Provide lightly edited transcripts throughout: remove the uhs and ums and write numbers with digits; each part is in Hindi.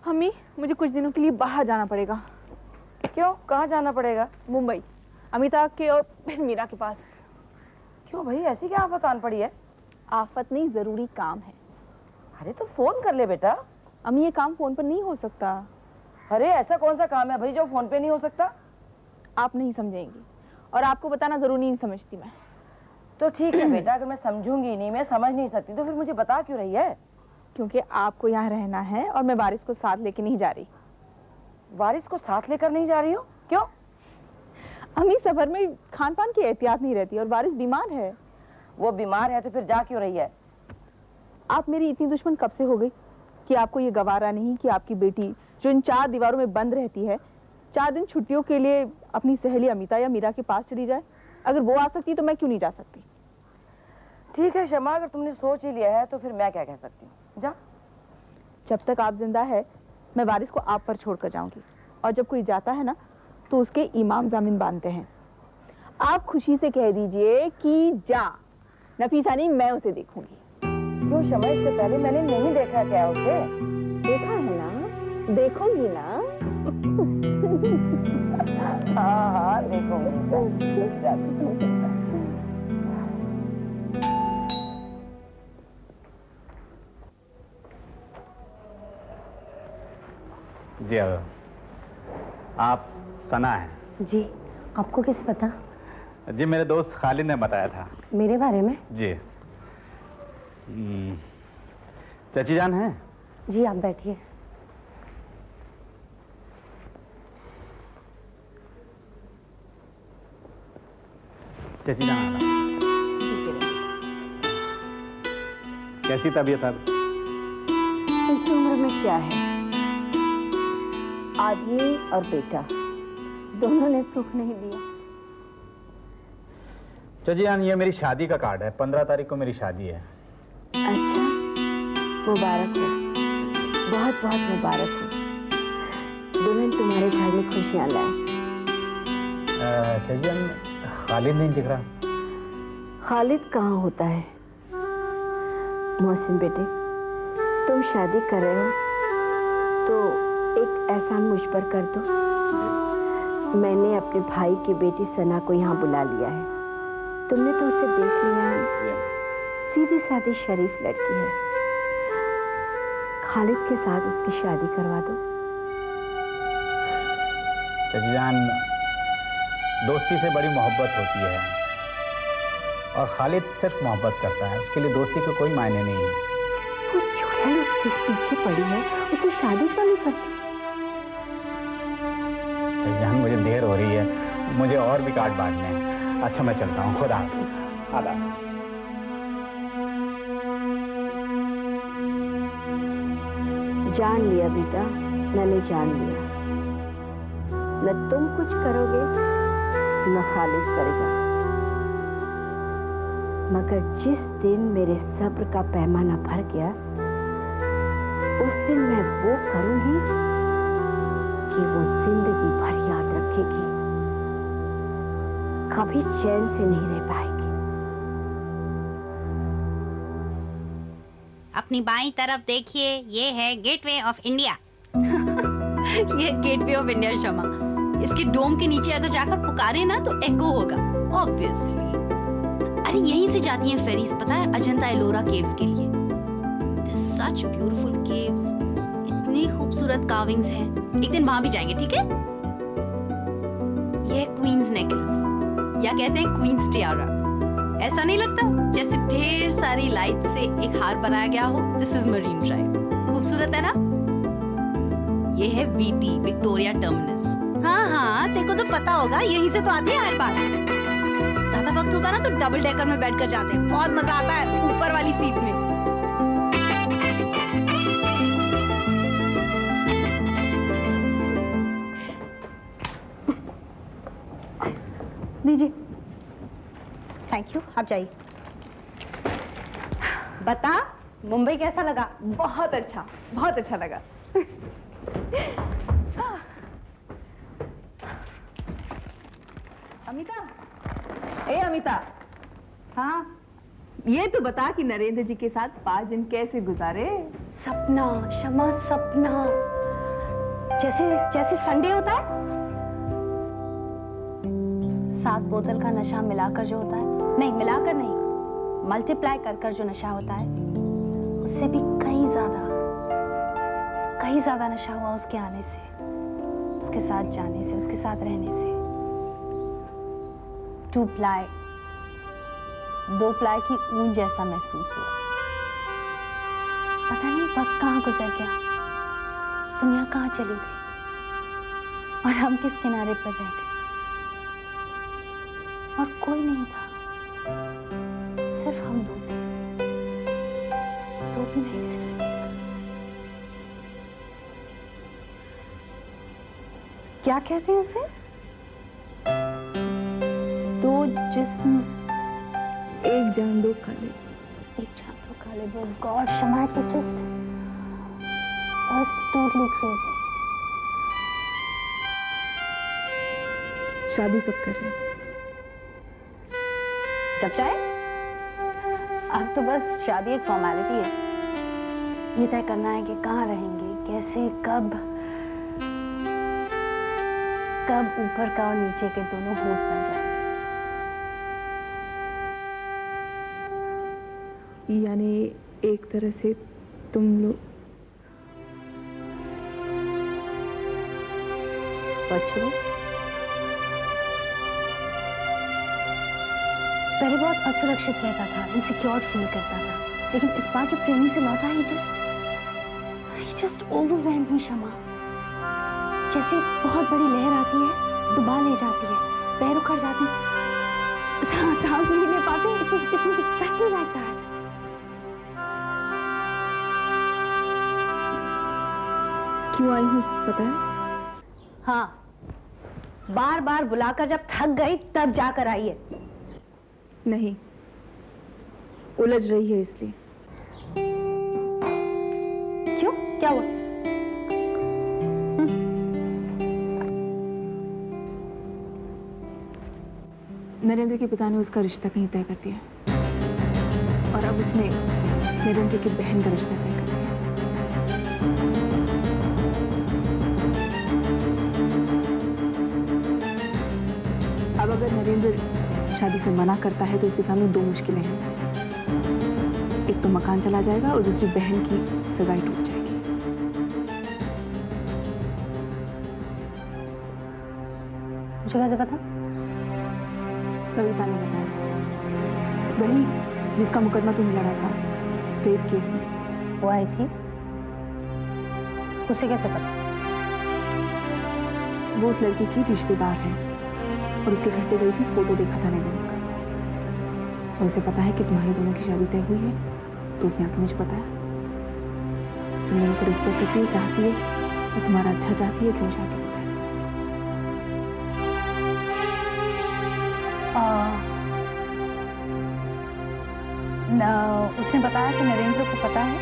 अम्मी, मुझे कुछ दिनों के लिए बाहर जाना पड़ेगा। क्यों? कहाँ जाना पड़ेगा? मुंबई, अमिता के और फिर मीरा के पास। क्यों भाई, ऐसी क्या आफत आन पड़ी है? आफत नहीं, जरूरी काम है। अरे तो फोन कर ले बेटा। अम्मी, ये काम फोन पर नहीं हो सकता। अरे ऐसा कौन सा काम है भाई जो फोन पे नहीं हो सकता? आप नहीं समझेंगी, और आपको बताना जरूरी नहीं समझती मैं। तो ठीक है बेटा, अगर मैं समझूंगी नहीं, मैं समझ नहीं सकती, तो फिर मुझे बता क्यों रही है? क्योंकि आपको यहाँ रहना है और मैं वारिस को साथ लेके नहीं जा रही। वारिस को साथ लेकर नहीं जा रही हो? क्यों? अम्मी, सफर में खान पान की एहतियात नहीं रहती और वारिस बीमार है। वो बीमार है तो फिर जा क्यों रही है? आप मेरी इतनी दुश्मन कब से हो गई कि आपको ये गवारा नहीं कि आपकी बेटी जो इन 4 दीवारों में बंद रहती है 4 दिन छुट्टियों के लिए अपनी सहेली अमिता या मीरा के पास चली जाए? अगर वो आ सकती तो मैं क्यों नहीं जा सकती? ठीक है शमा, अगर तुमने सोच ही लिया है तो फिर मैं क्या कह सकती हूँ। जा। जब तक आप जिंदा है मैं वारिस को आप पर छोड़कर जाऊंगी, और जब कोई जाता है ना तो उसके इमाम जामिन बांधते हैं। आप खुशी से कह दीजिए कि जा, नफीसा नहीं, मैं उसे देखूंगी। क्यों शमा, इससे पहले मैंने नहीं देखा क्या उसे? देखा है ना, देखोगी ना? हाँ हाँ देखूंगी। जी आप सना हैं? जी, आपको कैसे पता? जी मेरे दोस्त खालिद ने बताया था। मेरे बारे में? जी। चाची जान हैं? जी आप बैठिए। चाची जान आ रहा। कैसी तबीयत अब? इस उम्र में क्या है, आदमी और बेटा दोनों ने सुख नहीं दिया। चाची जान, ये मेरी शादी का कार्ड है। 15 तारीख को मेरी शादी है। अच्छा, मुबारक हो, बहुत बहुत मुबारक हो। दुल्हन तुम्हारे घर में खुशियां लाए। चाची जान, खालिद नहीं दिख रहा। खालिद कहाँ होता है? मोहसिन बेटे, तुम शादी कर रहे हो तो एक एहसान मुझ पर कर दो। मैंने अपने भाई की बेटी सना को यहाँ बुला लिया है। तुमने तो उसे देख लिया है, सीधी सादी शरीफ लड़की है। खालिद के साथ उसकी शादी करवा दो। चाची जान, दोस्ती से बड़ी मोहब्बत होती है, और खालिद सिर्फ मोहब्बत करता है, उसके लिए दोस्ती का कोई मायने नहीं है। वो चुड़ैल उसके पीछे पड़ी है, उसे शादी क्यों नहीं करती? जान, मुझे देर हो रही है, मुझे और भी कार्ड बांटने हैं। अच्छा मैं चलता हूँ, खुदा हाफिज़। जान लिया बेटा, मैंने जान लिया। न तुम कुछ करोगे न खालिद करेगा, मगर जिस दिन मेरे सब्र का पैमाना भर गया उस दिन मैं वो करूंगी कि वो जिंदगी भर याद रखेगी, कभी चैन से नहीं रह पाएगी। अपनी बाईं तरफ देखिए, ये है गेटवे ऑफ इंडिया। ये गेटवे ऑफ इंडिया शमा, इसके डोम के नीचे अगर जाकर पुकारे ना तो एको होगा ऑब्वियसली। अरे यहीं से जाती हैं फेरीज, पता है, अजंता एलोरा केव्स के लिए। सच ब्यूटीफुल केव्स, इतनी खूबसूरत कार्विंग्स हैं। एक दिन वहां भी जाएंगे, ठीक है? ये है क्वींस नेकलेस, या कहते हैं क्वींस टियारा। ऐसा नहीं लगता जैसे ढेर सारी लाइट से एक हार बनाया गया हो? दिस इज मरीन ड्राइव, खूबसूरत है ना? ये है वीटी, विक्टोरिया टर्मिनस। हाँ, तेरे को तो पता होगा, यहीं से तो आती है हर बार। ज्यादा वक्त होता ना तो डबल डेकर में बैठकर जाते हैं, बहुत मजा आता है ऊपर वाली सीट में। दीजिए। थैंक यू, आप जाइए। बता, मुंबई कैसा लगा? बहुत अच्छा, बहुत अच्छा लगा। अमिता, ए अमिता। हाँ, ये तो बता कि नरेंद्र जी के साथ 5 दिन कैसे गुजारे? सपना शमा, सपना। जैसे जैसे संडे होता है, 7 बोतल का नशा मिलाकर जो होता है, नहीं मिलाकर नहीं, मल्टीप्लाई कर कर जो नशा होता है, उससे भी कहीं ज्यादा नशा हुआ उसके आने से, उसके साथ जाने से, उसके साथ रहने से। 2 प्लाई, 2 प्लाई की ऊन जैसा महसूस हुआ। पता नहीं वक्त कहाँ गुजर गया, दुनिया कहाँ चली गई और हम किस किनारे पर रह गए, और कोई नहीं था, सिर्फ हम 2 थे। 2 भी नहीं, सिर्फ 1। क्या कहते हैं उसे? 2 जिस्म, 1 जान 2 काले। 1 जान 2 काले। वो God, Shama, it was just totally crazy. शादी कब कर रहे हैं? जब चाहे। अब तो बस शादी एक फॉर्मेलिटी है। ये तय करना है कि कहाँ रहेंगे, कैसे, कब ऊपर का और नीचे के दोनों होठ बन जाएंगे। यानी एक तरह से तुम लोग बच्चों पहले बहुत असुरक्षित रहता था, इनसिक्योर फील करता था, लेकिन इस बार जब ट्रेनिंग से लौटा ही जस्ट ओवरवेल्म्ड मी शमा। जैसे बहुत बड़ी लहर आती है, डुबा ले जाती है, पैर उखड़ जाते हैं, सांस नहीं ले पाते। It was exactly like that. क्यों आई हूँ पता है? हाँ, बार बार बुलाकर जब थक गई तब जाकर आई है। नहीं, उलझ रही है इसलिए। क्यों, क्या हुआ? नरेंद्र के पिता ने उसका रिश्ता कहीं तय कर दिया, और अब उसने नरेंद्र की बहन का रिश्ता तय कर दिया। अब अगर नरेंद्र शादी से मना करता है तो उसके सामने 2 मुश्किलें हैं। एक तो मकान चला जाएगा और दूसरी बहन की सगाई टूट जाएगी। तुझे कैसे पता? सविता ने बताया, वही जिसका मुकदमा तुमने लड़ा था रेप केस में। वो आई थी, उसे कैसे पता? वो उस लड़की की रिश्तेदार है और उसके घर पे गई थी, फोटो देखा था नरेंद्र का, और उसे पता है कि तुम्हारी दोनों की शादी तय हुई है, तो उसने आके मुझे बताया। तुम दोनों को रिस्पेक्ट करती है, चाहती है और तुम्हारा अच्छा चाहती है, इसलिए मुझे आके बताया। उसने बताया कि नरेंद्र को पता है?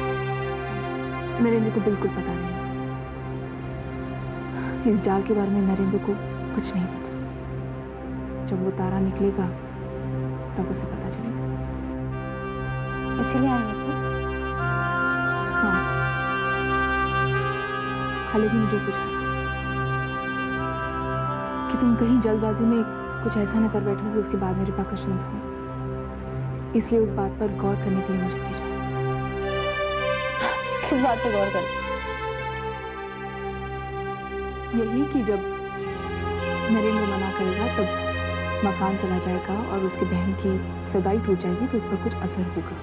नरेंद्र को बिल्कुल पता नहीं। इस जाल के बारे में नरेंद्र को कुछ नहीं पता। जब वो तारा निकलेगा तब उसे पता चलेगा। इसीलिए आई है तू? हाँ, खालिद ने मुझे सुझाया कि तुम कहीं जल्दबाजी में कुछ ऐसा न कर बैठो कि उसके बाद मेरे रिपरकशंस हो, इसलिए उस बात पर गौर करने के लिए मुझे भेजा। किस बात पे गौर कर? यही कि जब नरेंद्र मना करेगा तब मकान चला जाएगा और उसकी बहन की सगाई टूट जाएगी, तो उस पर कुछ असर होगा।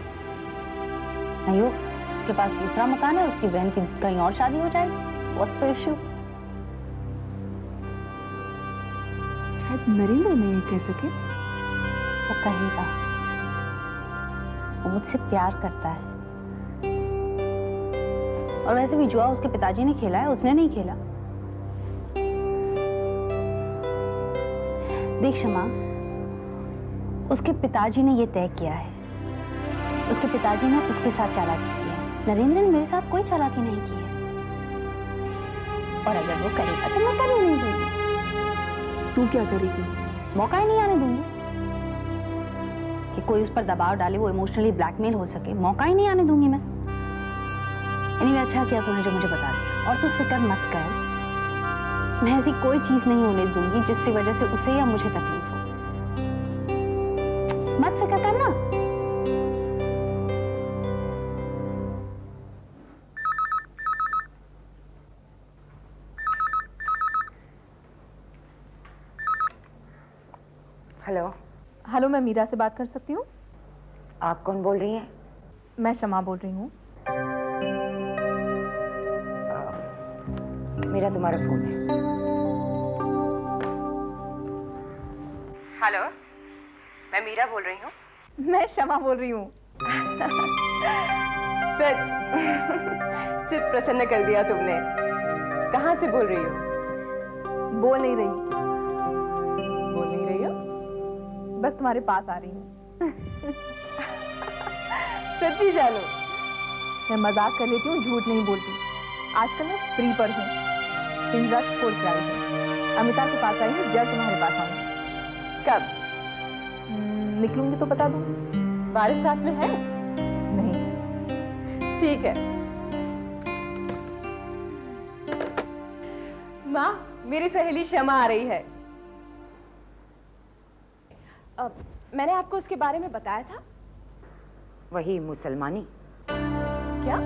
नहीं हो, उसके पास दूसरा मकान है, उसकी बहन की कहीं और शादी हो जाएगी। What's the issue? शायद नरेंद्र नहीं कह सके। वो कहेगा, वो मुझसे प्यार करता है। और वैसे भी जुआ उसके पिताजी ने खेला है, उसने नहीं खेला। देख शमा, उसके पिताजी ने ये तय किया है, उसके पिताजी ने उसके साथ चालाकी की है। नरेंद्र ने मेरे साथ कोई चालाकी नहीं की है, और अगर वो करेगा तो मैं करने नहीं दूंगी। तू क्या करेगी? मौका ही नहीं आने दूंगी कि कोई उस पर दबाव डाले, वो इमोशनली ब्लैकमेल हो सके। मौका ही नहीं आने दूंगी मैं। anyway, अच्छा किया तूने जो मुझे बता दिया, और तू फिक्र मत कर, मैं ऐसी कोई चीज नहीं होने दूंगी जिसकी वजह से उसे या मुझे तकलीफ हो। मत फिक्र करना। हेलो। हेलो, मैं मीरा से बात कर सकती हूँ? आप कौन बोल रही हैं? मैं शमा बोल रही हूँ। मेरा तुम्हारा फोन है। हेलो, मैं मीरा बोल रही हूँ। मैं शमा बोल रही हूँ। सच चित प्रसन्न कर दिया तुमने। कहाँ से बोल रही हो? बोल नहीं रही, बोल नहीं रही हो? बस तुम्हारे पास आ रही हूँ। सच्ची जानू? मैं मजाक कर लेती हूँ, झूठ नहीं बोलती। आजकल मैं फ्री पर हूँ, पिंजरा छोड़ के आई हूँ। अमिता के पास आई हूँ, जल्द तुम्हारे पास आऊंगी। कब? निकलूंगी तो बता दूंगी। बारिश साथ में है? नहीं। ठीक है। माँ, मेरी सहेली शमा आ रही है। मैंने आपको उसके बारे में बताया था। वही मुसलमानी। क्या?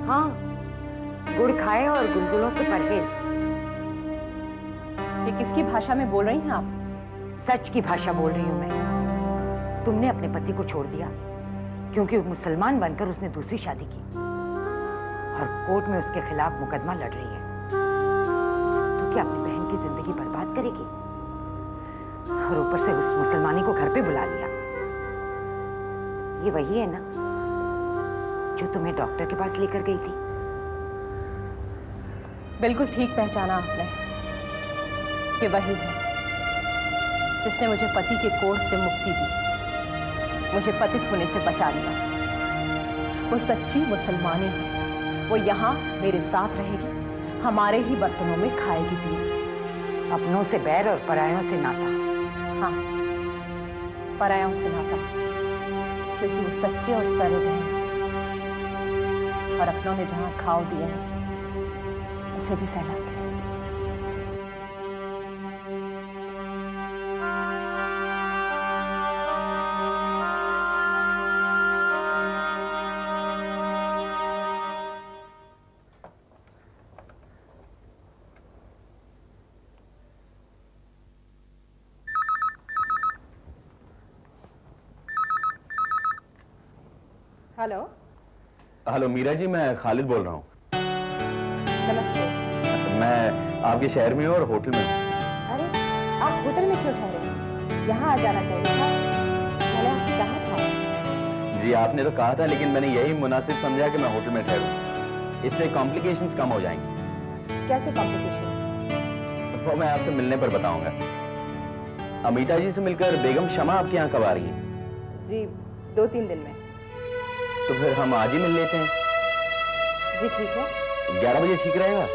हाँ, गुड़ खाए और गुलगुलों से परहेज। ये किसकी भाषा में बोल रही हैं आप? सच की भाषा बोल रही हूं मैं। तुमने अपने पति को छोड़ दिया क्योंकि वो मुसलमान बनकर उसने दूसरी शादी की और कोर्ट में उसके खिलाफ मुकदमा लड़ रही है। तो क्या अपनी बहन की जिंदगी बर्बाद करेगी? और ऊपर से उस मुसलमानी को घर पे बुला लिया। ये वही है ना जो तुम्हें डॉक्टर के पास लेकर गई थी? बिल्कुल ठीक पहचाना आपने। ये वही है जिसने मुझे पति के कोर्ट से मुक्ति दी, मुझे पतित होने से बचा लिया। वो सच्ची मुसलमानी है। वो यहाँ मेरे साथ रहेगी, हमारे ही बर्तनों में खाएगी पिएगी। अपनों से बैर और परायों से नाता। हाँ, परायों से नाता, क्योंकि वो सच्चे और सरल हैं और अपनों ने जहाँ घाव दिए हैं उसे भी सहलाते हैं। हेलो। हेलो मीरा जी, मैं खालिद बोल रहा हूँ। नमस्ते। मैं आपके शहर में हूँ और होटल में हूँ। अरे, आप होटल में क्यों ठहरे? यहाँ आ जाना चाहिए था। मैंने आपसे कहा था। जी आपने तो कहा था, लेकिन मैंने यही मुनासिब समझा कि मैं होटल में ठहरूं। इससे कॉम्प्लिकेशंस कम हो जाएंगे। कैसे कॉम्प्लिकेशंस? वो मैं आपसे मिलने पर बताऊंगा। अमिता जी से मिलकर बेगम शमा आपके यहाँ कब आ रही है? जी 2-3 दिन में। तो फिर हम आज ही मिल लेते हैं। जी ठीक है। 11 बजे ठीक रहेगा?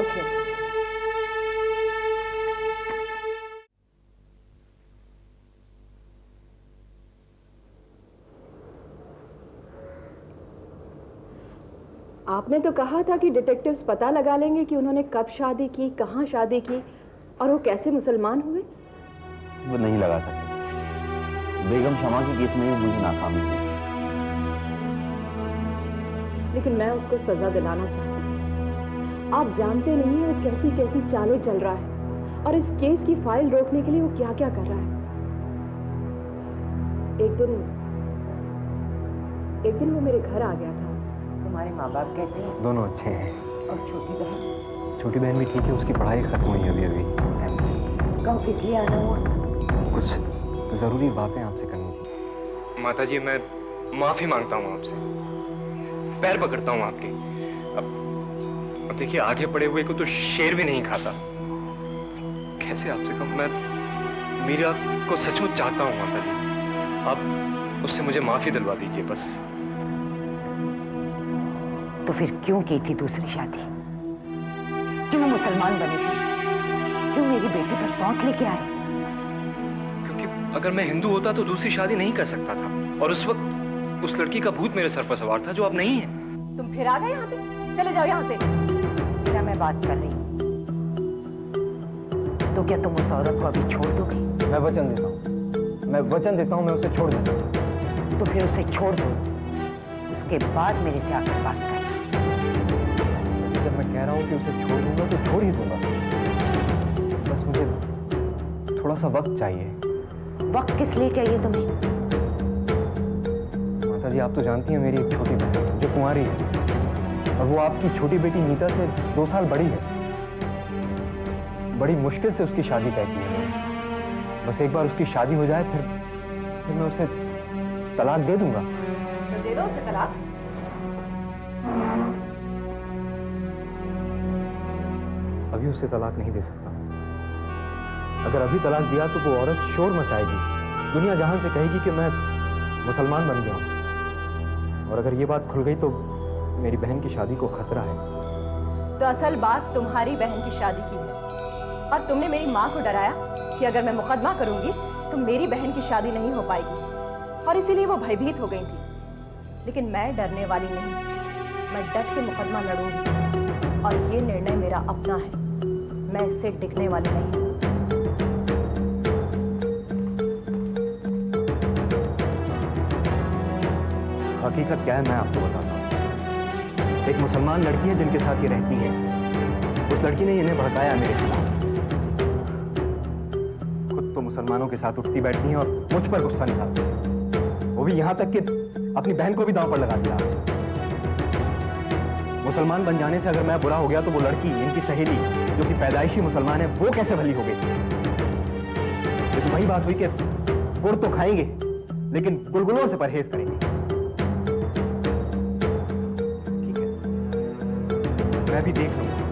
ओके। आपने तो कहा था कि डिटेक्टिव्स पता लगा लेंगे कि उन्होंने कब शादी की, कहाँ शादी की और वो कैसे मुसलमान हुए। वो नहीं लगा सकते। बेगम शमा के केस में मुझे नाकामी हुई। लेकिन मैं उसको सजा दिलाना चाहती हूँ। आप जानते नहीं हैं वो कैसी कैसी चालें चल रहा है और इस केस की फाइल रोकने के लिए वो क्या क्या कर रहा है। एक दिन वो मेरे घर आ गया था। तुम्हारे माँ बाप कैसे हैं? दोनों अच्छे हैं। और छोटी बहन? छोटी बहन भी ठीक है, उसकी पढ़ाई खत्म हुई अभी अभी। कहो किस लिए आना हुआ? कुछ ज़रूरी बातें आपसे करनी थी। माता जी, मैं माफ़ी मांगता हूँ आपसे, पैर पकड़ता हूँ आपके। अब देखिए, आगे पड़े हुए को तो शेर भी नहीं खाता। कैसे आपसे कहूँ, मैं मीरा को सचमुच चाहता हूँ माता जी। आप उससे मुझे माफ़ी दिलवा दीजिए बस। तो फिर क्यों की थी दूसरी शादी? क्यों मुसलमान बने थे? क्यों मेरी बेटी पर सौंत लेके आए? क्योंकि अगर मैं हिंदू होता तो दूसरी शादी नहीं कर सकता था, और उस वक्त उस लड़की का भूत मेरे सर पर सवार था जो अब नहीं है। तुम फिर आ गए यहाँ पे? चले जाओ यहाँ से। मेरा मैं बात कर रही हूँ। तो क्या तुम उस औरत को अभी छोड़ दोगे? मैं वचन देता हूँ, मैं वचन देता हूँ, मैं उसे छोड़ दूंगा। तो फिर उसे छोड़ दो, उसके बाद मेरे से आकर बात करना। जब मैं कह रहा हूँ कि उसे छोड़ दूंगा तो छोड़ ही दूंगा, बस मुझे थोड़ा सा वक्त चाहिए। वक्त किस लिए चाहिए तुम्हें? माता जी, आप तो जानती हैं मेरी एक छोटी बहन जो कुंवारी है, और वो आपकी छोटी बेटी नीता से 2 साल बड़ी है। बड़ी मुश्किल से उसकी शादी तय की है। बस एक बार उसकी शादी हो जाए, फिर मैं उसे तलाक दे दूंगा। तो दे दो उसे तलाक। अभी उसे तलाक नहीं दे सकता। अगर अभी तलाक दिया तो वो औरत शोर मचाएगी, दुनिया जहां से कहेगी कि मैं मुसलमान बन गया हूं। और अगर ये बात खुल गई तो मेरी बहन की शादी को खतरा है। तो असल बात तुम्हारी बहन की शादी की है, और तुमने मेरी माँ को डराया कि अगर मैं मुकदमा करूंगी तो मेरी बहन की शादी नहीं हो पाएगी, और इसीलिए वो भयभीत हो गई थी। लेकिन मैं डरने वाली नहीं, मैं डट के मुकदमा लड़ूंगी, और ये निर्णय मेरा अपना है, मैं इससे टिकने वाली नहीं हूँ। हकीकत क्या है मैं आपको बताता हूँ। एक मुसलमान लड़की है जिनके साथ ये रहती है। उस लड़की ने इन्हें भड़काया मेरे खिलाफ। खुद तो मुसलमानों के साथ उठती बैठती है और मुझ पर गुस्सा निकालती है। वो भी यहाँ तक कि अपनी बहन को भी दांव पर लगा दिया। मुसलमान बन जाने से अगर मैं बुरा हो गया तो वो लड़की, इनकी सहेली जो कि पैदाइशी मुसलमान है, वो कैसे भली हो गई? ये तो वही बात हुई कि गुड़ तो खाएंगे लेकिन गुलगुलों से परहेज करेंगे। ठीक है, मैं भी देख लूंगा।